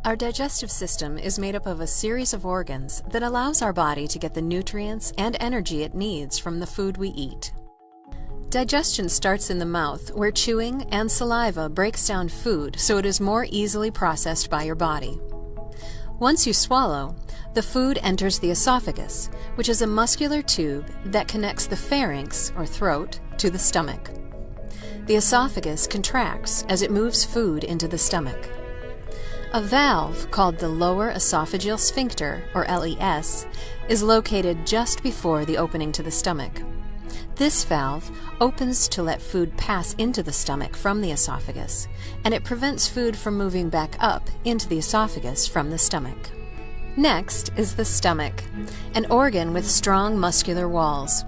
Our digestive system is made up of a series of organs that allows our body to get the nutrients and energy it needs from the food we eat. Digestion starts in the mouth, where chewing and saliva breaks down food so it is more easily processed by your body. Once you swallow, the food enters the esophagus, which is a muscular tube that connects the pharynx, or throat, to the stomach. The esophagus contracts as it moves food into the stomach. A valve called the lower esophageal sphincter, or LES, is located just before the opening to the stomach. This valve opens to let food pass into the stomach from the esophagus, and it prevents food from moving back up into the esophagus from the stomach. Next is the stomach, an organ with strong muscular walls.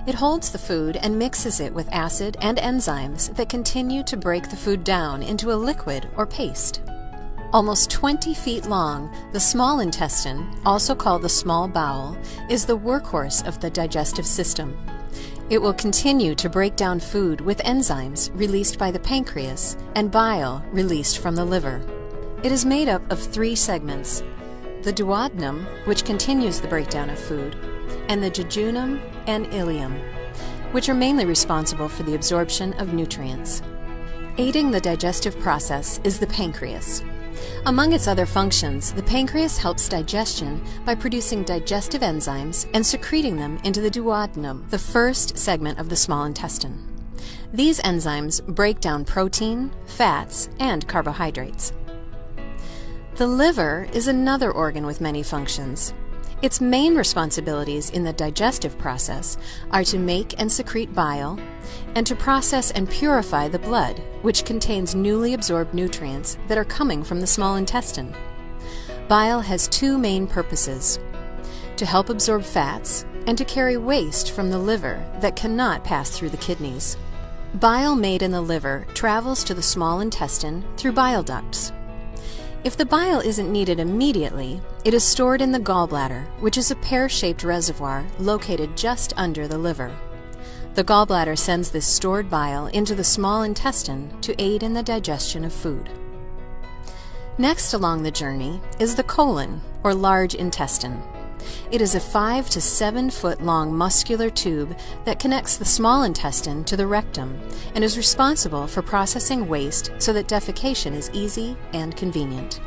It holds the food and mixes it with acid and enzymes that continue to break the food down into a liquid or paste. Almost 20 feet long, the small intestine, also called the small bowel, is the workhorse of the digestive system. It will continue to break down food with enzymes released by the pancreas and bile released from the liver. It is made up of 3 segments: the duodenum, which continues the breakdown of food, and the jejunum and ileum, which are mainly responsible for the absorption of nutrients. Aiding the digestive process is the pancreas. Among its other functions, the pancreas helps digestion by producing digestive enzymes and secreting them into the duodenum, the first segment of the small intestine. These enzymes break down protein, fats, and carbohydrates. The liver is another organ with many functions. Its main responsibilities in the digestive process are to make and secrete bile, and to process and purify the blood, which contains newly absorbed nutrients that are coming from the small intestine. Bile has 2 main purposes: to help absorb fats and to carry waste from the liver that cannot pass through the kidneys. Bile made in the liver travels to the small intestine through bile ducts. If the bile isn't needed immediately, it is stored in the gallbladder, which is a pear-shaped reservoir located just under the liver. The gallbladder sends this stored bile into the small intestine to aid in the digestion of food. Next along the journey is the colon, or large intestine. It is a 5 to 7 foot long muscular tube that connects the small intestine to the rectum and is responsible for processing waste so that defecation is easy and convenient.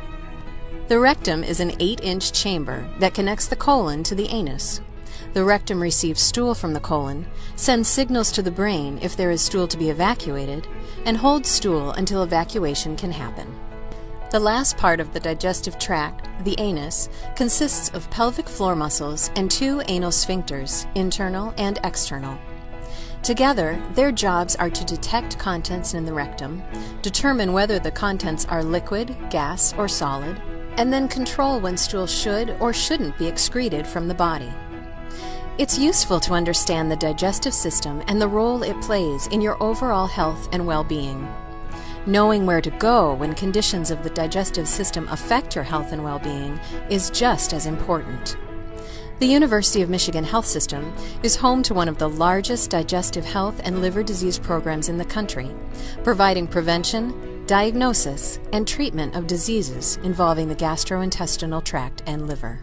The rectum is an 8-inch chamber that connects the colon to the anus. The rectum receives stool from the colon, sends signals to the brain if there is stool to be evacuated, and holds stool until evacuation can happen. The last part of the digestive tract, the anus, consists of pelvic floor muscles and 2 anal sphincters, internal and external. Together, their jobs are to detect contents in the rectum, determine whether the contents are liquid, gas, or solid, and then control when stool should or shouldn't be excreted from the body. It's useful to understand the digestive system and the role it plays in your overall health and well-being. Knowing where to go when conditions of the digestive system affect your health and well-being is just as important. The University of Michigan Health System is home to one of the largest digestive health and liver disease programs in the country, providing prevention, diagnosis, and treatment of diseases involving the gastrointestinal tract and liver.